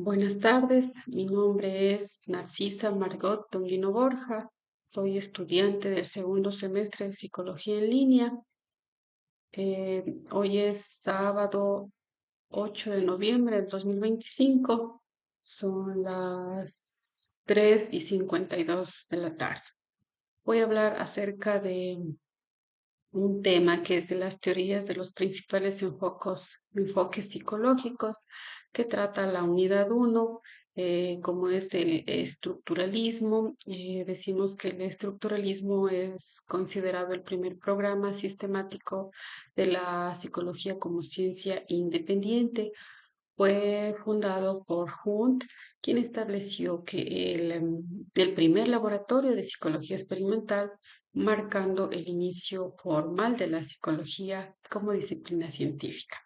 Buenas tardes, mi nombre es Narcisa Margot Tonguino Borja, soy estudiante del segundo semestre de Psicología en línea. Hoy es sábado 8 de noviembre del 2025, son las 3:52 de la tarde. Voy a hablar acerca de un tema que es de las teorías de los principales enfoques psicológicos que trata la unidad uno, como es el estructuralismo. Decimos que el estructuralismo es considerado el primer programa sistemático de la psicología como ciencia independiente. Fue fundado por Hunt, quien estableció que el primer laboratorio de psicología experimental, marcando el inicio formal de la psicología como disciplina científica.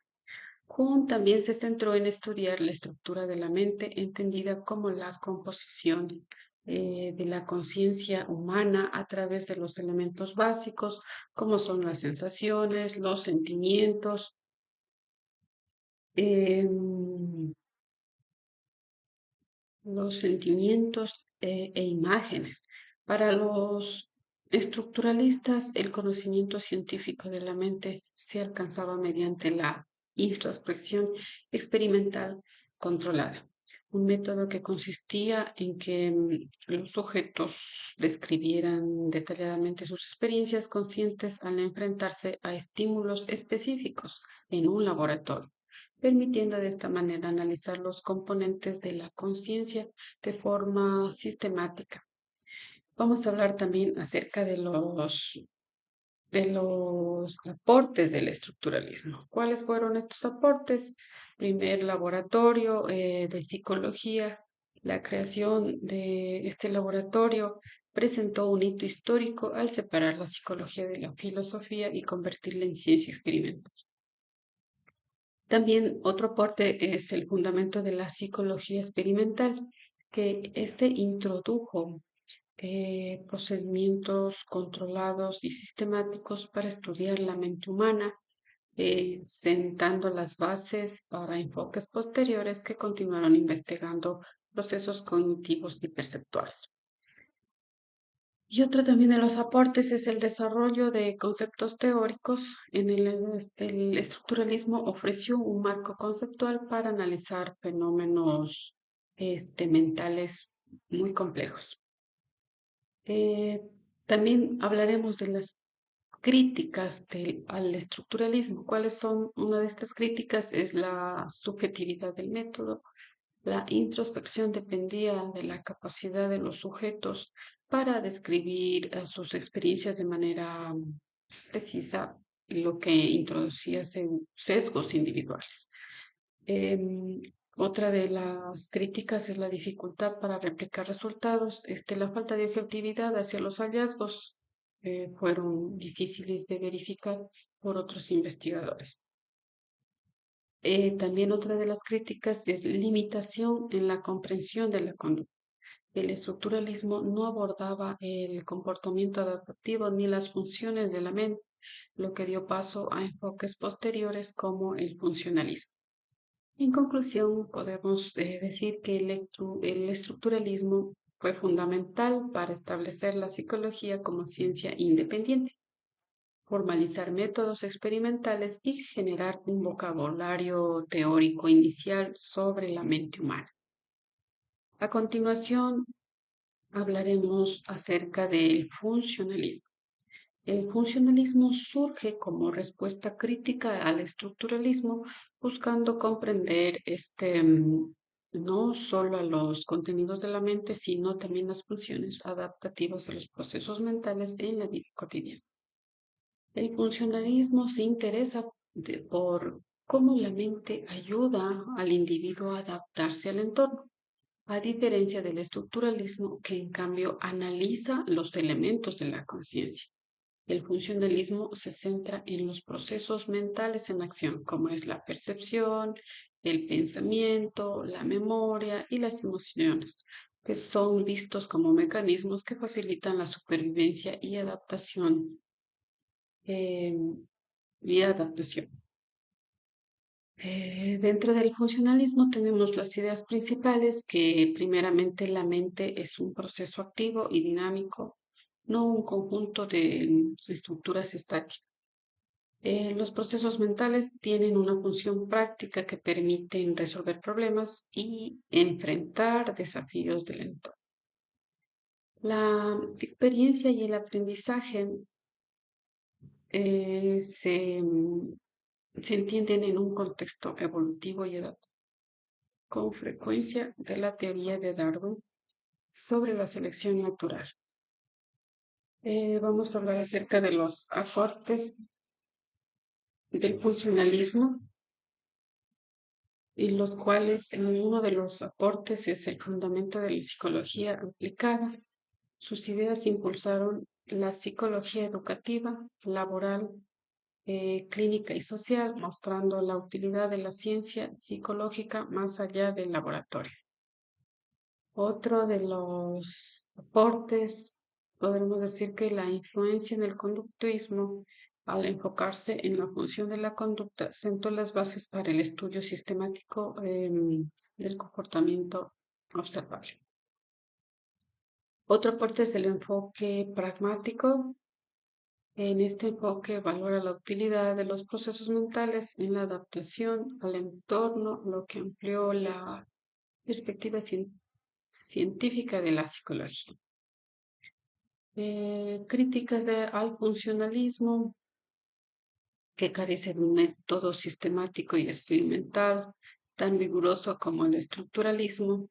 Hunt también se centró en estudiar la estructura de la mente, entendida como la composición de la conciencia humana a través de los elementos básicos, como son las sensaciones, los sentimientos, em, los sentimientos e imágenes. Para los estructuralistas, el conocimiento científico de la mente se alcanzaba mediante la introspección experimental controlada, un método que consistía en que los sujetos describieran detalladamente sus experiencias conscientes al enfrentarse a estímulos específicos en un laboratorio, permitiendo de esta manera analizar los componentes de la conciencia de forma sistemática. Vamos a hablar también acerca de los aportes del estructuralismo. ¿Cuáles fueron estos aportes? Primer laboratorio de psicología. La creación de este laboratorio presentó un hito histórico al separar la psicología de la filosofía y convertirla en ciencia experimental. También otro aporte es el fundamento de la psicología experimental, que este introdujo procedimientos controlados y sistemáticos para estudiar la mente humana, sentando las bases para enfoques posteriores que continuaron investigando procesos cognitivos y perceptuales. Y otro también de los aportes es el desarrollo de conceptos teóricos. El estructuralismo ofreció un marco conceptual para analizar fenómenos mentales muy complejos. Eh, También hablaremos de las críticas al estructuralismo. ¿Cuáles son? Una de estas críticas es la subjetividad del método. La introspección dependía de la capacidad de los sujetos para describir sus experiencias de manera precisa, lo que introducía sesgos individuales. Em, Otra de las críticas es la dificultad para replicar resultados. La falta de objetividad hacia los hallazgos fueron difíciles de verificar por otros investigadores. También otra de las críticas es limitación en la comprensión de la conducta. El estructuralismo no abordaba el comportamiento adaptativo ni las funciones de la mente, lo que dio paso a enfoques posteriores como el funcionalismo. En conclusión, podemos decir que el estructuralismo fue fundamental para establecer la psicología como ciencia independiente, formalizar métodos experimentales y generar un vocabulario teórico inicial sobre la mente humana. A continuación, hablaremos acerca del funcionalismo. El funcionalismo surge como respuesta crítica al estructuralismo, buscando comprender no solo a los contenidos de la mente, sino también las funciones adaptativas de los procesos mentales en la vida cotidiana. El funcionalismo se interesa por cómo la mente ayuda al individuo a adaptarse al entorno, a diferencia del estructuralismo que en cambio analiza los elementos de la conciencia. El funcionalismo se centra en los procesos mentales en acción, como es la percepción, el pensamiento, la memoria y las emociones, que son vistos como mecanismos que facilitan la supervivencia y adaptación. eh, y adaptación. Dentro del funcionalismo tenemos las ideas principales que primeramente la mente es un proceso activo y dinámico, no un conjunto de estructuras estáticas. Los procesos mentales tienen una función práctica que permiten resolver problemas y enfrentar desafíos del entorno. La experiencia y el aprendizaje se entienden en un contexto evolutivo y adaptativo, con frecuencia de la teoría de Darwin sobre la selección natural. Vamos a hablar acerca de los aportes del funcionalismo, y los cuales en uno de los aportes es el fundamento de la psicología aplicada. Sus ideas impulsaron la psicología educativa, laboral, clínica y social, mostrando la utilidad de la ciencia psicológica más allá del laboratorio. Otro de los aportes, podemos decir que la influencia en el conductuismo, al enfocarse en la función de la conducta, sentó las bases para el estudio sistemático del comportamiento observable. Otro aporte es el enfoque pragmático. En este enfoque valora la utilidad de los procesos mentales en la adaptación al entorno, lo que amplió la perspectiva científica de la psicología. Críticas al funcionalismo, que carece de un método sistemático y experimental tan riguroso como el estructuralismo.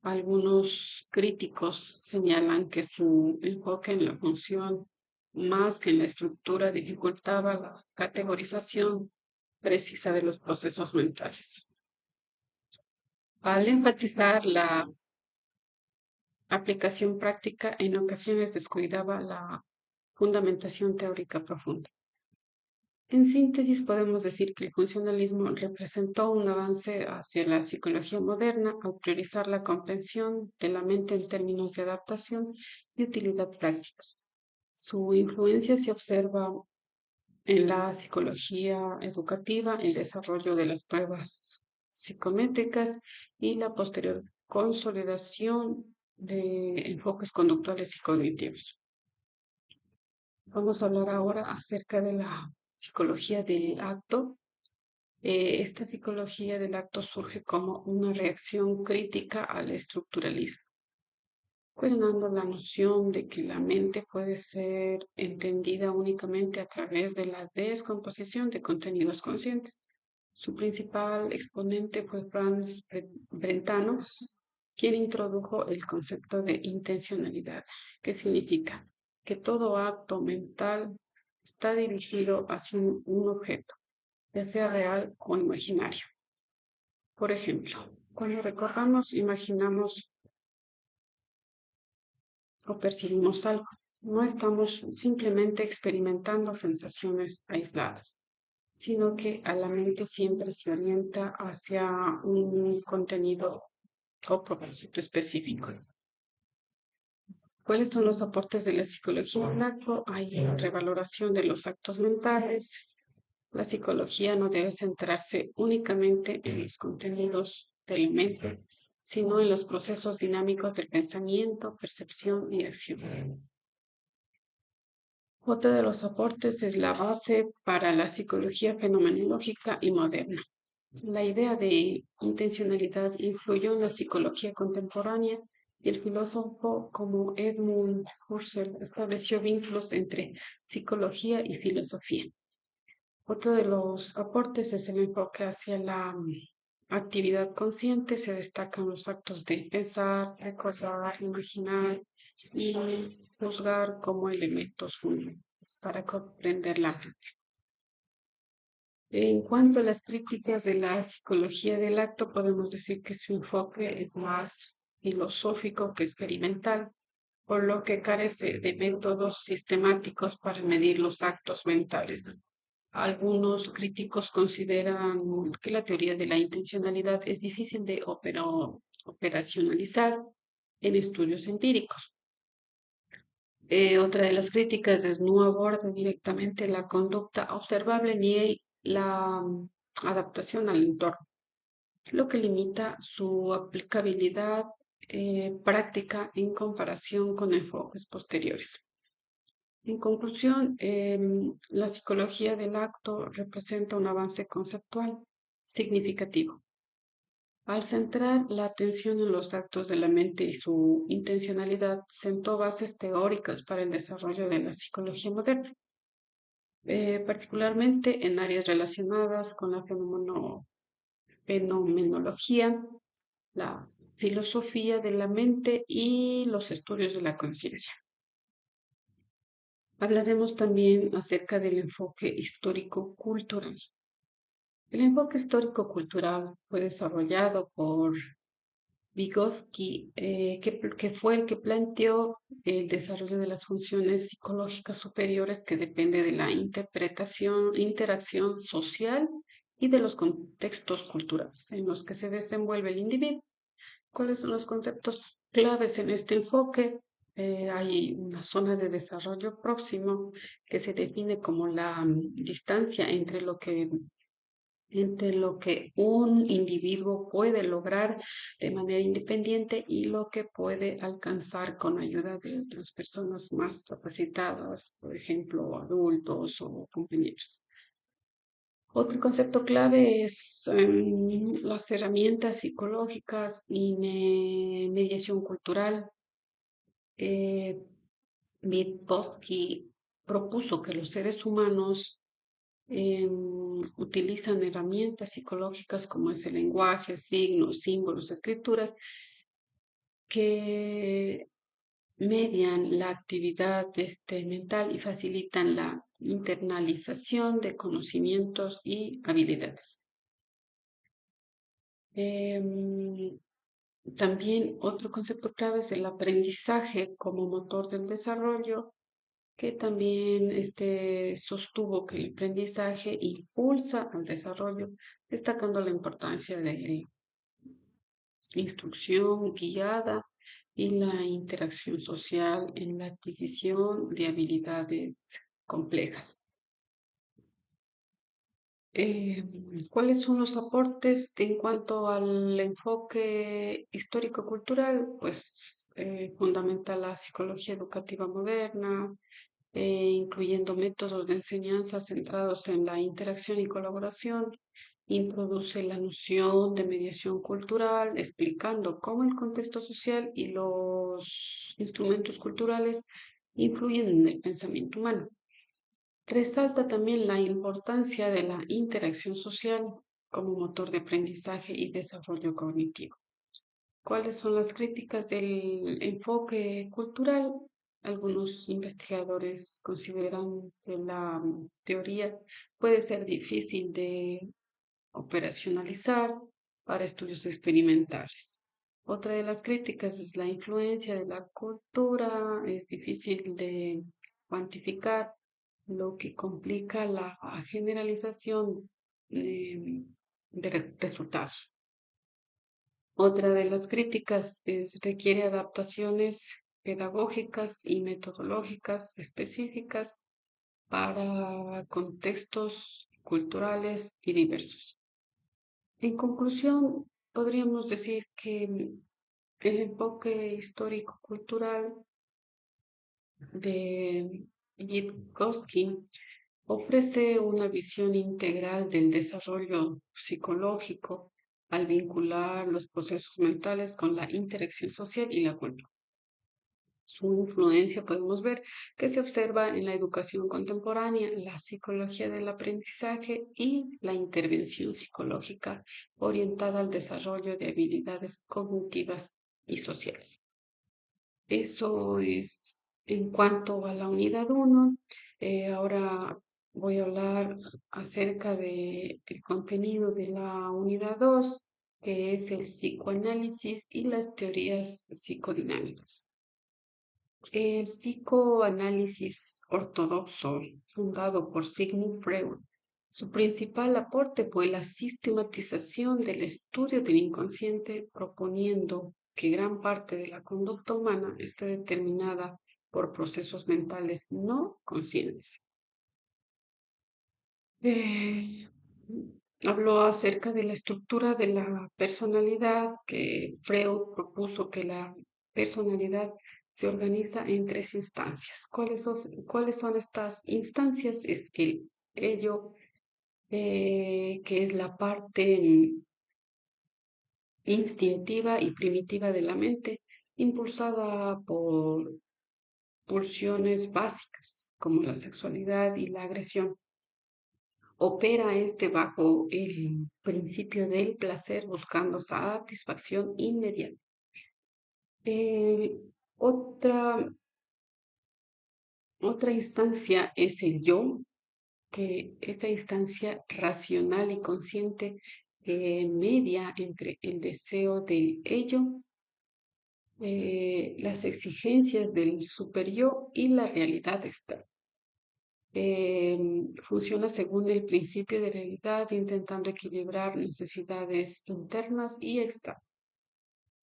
Algunos críticos señalan que su enfoque en la función más que en la estructura dificultaba la categorización precisa de los procesos mentales. Al enfatizar la aplicación práctica, en ocasiones descuidaba la fundamentación teórica profunda. En síntesis, podemos decir que el funcionalismo representó un avance hacia la psicología moderna al priorizar la comprensión de la mente en términos de adaptación y utilidad práctica. Su influencia se observa en la psicología educativa, el desarrollo de las pruebas psicométricas y la posterior consolidación de enfoques conductuales y cognitivos. Vamos a hablar ahora acerca de la psicología del acto. Esta psicología del acto surge como una reacción crítica al estructuralismo, cuestionando la noción de que la mente puede ser entendida únicamente a través de la descomposición de contenidos conscientes. Su principal exponente fue Franz Brentano, quien introdujo el concepto de intencionalidad, que significa que todo acto mental está dirigido hacia un objeto, ya sea real o imaginario. Por ejemplo, cuando recordamos, imaginamos o percibimos algo, no estamos simplemente experimentando sensaciones aisladas, sino que a la mente siempre se orienta hacia un contenido o propósito específico. ¿Cuáles son los aportes de la psicología del acto? Hay revaloración de los actos mentales. La psicología no debe centrarse únicamente en los contenidos de la mente, sino en los procesos dinámicos del pensamiento, percepción y acción. Otro de los aportes es la base para la psicología fenomenológica y moderna. La idea de intencionalidad influyó en la psicología contemporánea y el filósofo como Edmund Husserl estableció vínculos entre psicología y filosofía. Otro de los aportes es el enfoque hacia la actividad consciente. Se destacan los actos de pensar, recordar, imaginar y juzgar como elementos fundamentales para comprender la mente. En cuanto a las críticas de la psicología del acto, podemos decir que su enfoque es más filosófico que experimental, por lo que carece de métodos sistemáticos para medir los actos mentales. Algunos críticos consideran que la teoría de la intencionalidad es difícil de operacionalizar en estudios empíricos. Otra de las críticas es no aborda directamente la conducta observable ni la adaptación al entorno, lo que limita su aplicabilidad práctica en comparación con enfoques posteriores. En conclusión, la psicología del acto representa un avance conceptual significativo. Al centrar la atención en los actos de la mente y su intencionalidad, sentó bases teóricas para el desarrollo de la psicología moderna, particularmente en áreas relacionadas con la fenomenología, la filosofía de la mente y los estudios de la conciencia. Hablaremos también acerca del enfoque histórico-cultural. El enfoque histórico-cultural fue desarrollado por Vygotsky, que fue el que planteó el desarrollo de las funciones psicológicas superiores que depende de la interacción social y de los contextos culturales en los que se desenvuelve el individuo. ¿Cuáles son los conceptos claves en este enfoque? Hay una zona de desarrollo próximo que se define como la distancia entre lo que un individuo puede lograr de manera independiente y lo que puede alcanzar con ayuda de otras personas más capacitadas, por ejemplo, adultos o compañeros. Otro concepto clave es las herramientas psicológicas y mediación cultural. Eh, Vygotsky propuso que los seres humanos utilizan herramientas psicológicas como es el lenguaje, signos, símbolos, escrituras, que median la actividad mental y facilitan la internalización de conocimientos y habilidades. Em, También otro concepto clave es el aprendizaje como motor del desarrollo, que también sostuvo que el aprendizaje impulsa al desarrollo, destacando la importancia de la instrucción guiada y la interacción social en la adquisición de habilidades complejas. Eh, ¿Cuáles son los aportes en cuanto al enfoque histórico-cultural? Pues fundamenta la psicología educativa moderna, incluyendo métodos de enseñanza centrados en la interacción y colaboración. Introduce la noción de mediación cultural, explicando cómo el contexto social y los instrumentos culturales influyen en el pensamiento humano. Resalta también la importancia de la interacción social como motor de aprendizaje y desarrollo cognitivo. ¿Cuáles son las críticas del enfoque cultural? Algunos investigadores consideran que la teoría puede ser difícil de operacionalizar para estudios experimentales. Otra de las críticas es la influencia de la cultura, es difícil de cuantificar, lo que complica la generalización de resultados. Otra de las críticas es requiere adaptaciones pedagógicas y metodológicas específicas para contextos culturales y diversos. En conclusión, podríamos decir que el enfoque histórico-cultural de Vygotsky ofrece una visión integral del desarrollo psicológico al vincular los procesos mentales con la interacción social y la cultura. Su influencia podemos ver que se observa en la educación contemporánea, la psicología del aprendizaje y la intervención psicológica orientada al desarrollo de habilidades cognitivas y sociales. Eso es en cuanto a la unidad 1. Ahora voy a hablar acerca del contenido de la unidad 2, que es el psicoanálisis y las teorías psicodinámicas. El psicoanálisis ortodoxo, fundado por Sigmund Freud, su principal aporte fue la sistematización del estudio del inconsciente, proponiendo que gran parte de la conducta humana esté determinada por procesos mentales no conscientes. Eh, Habló acerca de la estructura de la personalidad, que Freud propuso que la personalidad se organiza en tres instancias. Cuáles son estas instancias? Es el ello, que es la parte instintiva y primitiva de la mente, impulsada por pulsiones básicas como la sexualidad y la agresión. Opera este bajo el principio del placer buscando satisfacción inmediata. Otra, otra instancia es el yo, que esta instancia racional y consciente que media entre el deseo del ello, las exigencias del superyo y la realidad externa. Funciona según el principio de realidad, intentando equilibrar necesidades internas y externas.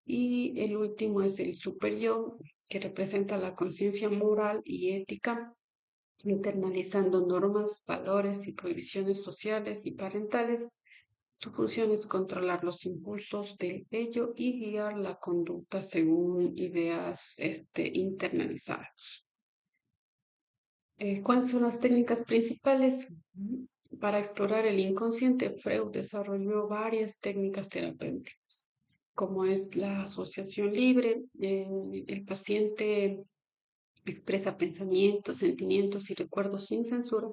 Y el último es el superyo, que representa la conciencia moral y ética, internalizando normas, valores y prohibiciones sociales y parentales. Su función es controlar los impulsos del ello y guiar la conducta según ideas internalizadas. ¿Cuáles son las técnicas principales? Para explorar el inconsciente, Freud desarrolló varias técnicas terapéuticas, como es la asociación libre. El paciente expresa pensamientos, sentimientos y recuerdos sin censura,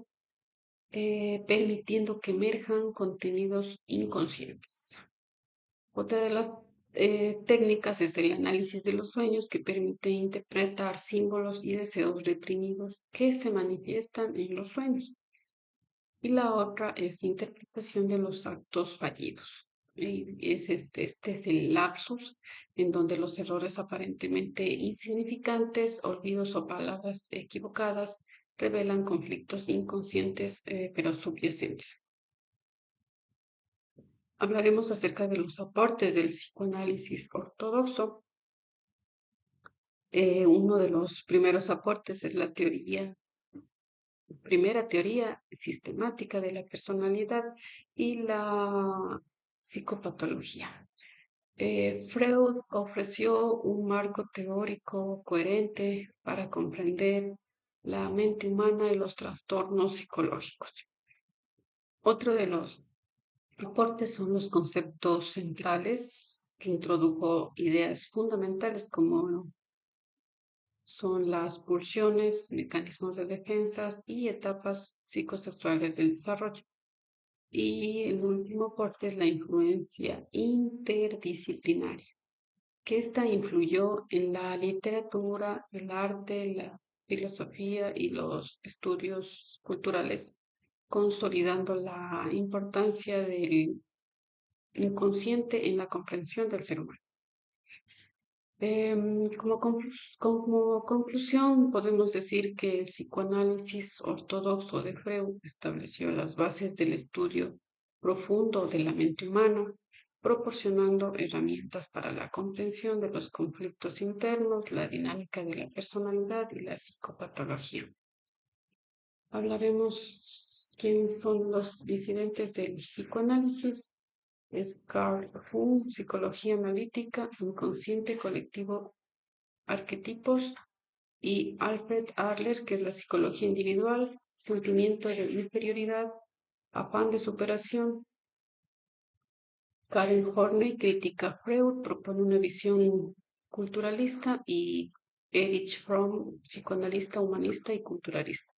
permitiendo que emerjan contenidos inconscientes. Otra de las técnicas es el análisis de los sueños, que permite interpretar símbolos y deseos reprimidos que se manifiestan en los sueños. Y la otra es interpretación de los actos fallidos. Y este es el lapsus, en donde los errores aparentemente insignificantes, olvidos o palabras equivocadas revelan conflictos inconscientes, pero subyacentes. Hablaremos acerca de los aportes del psicoanálisis ortodoxo. Uno de los primeros aportes es la primera teoría sistemática de la personalidad y la psicopatología. Freud ofreció un marco teórico coherente para comprender la mente humana y los trastornos psicológicos. Otro de los aportes son los conceptos centrales, que introdujo ideas fundamentales como son las pulsiones, mecanismos de defensas y etapas psicosexuales del desarrollo. Y el último aporte es la influencia interdisciplinaria, que esta influyó en la literatura, el arte, la filosofía y los estudios culturales, consolidando la importancia del inconsciente en la comprensión del ser humano. Como conclusión, podemos decir que el psicoanálisis ortodoxo de Freud estableció las bases del estudio profundo de la mente humana, proporcionando herramientas para la comprensión de los conflictos internos, la dinámica de la personalidad y la psicopatología. Hablaremos quiénes son los disidentes del psicoanálisis. Es Carl Jung, psicología analítica, inconsciente colectivo, arquetipos, y Alfred Adler, que es la psicología individual, sentimiento de inferioridad, afán de superación. Karen Horney critica Freud, propone una visión culturalista, y Erich Fromm, psicoanalista humanista y culturalista.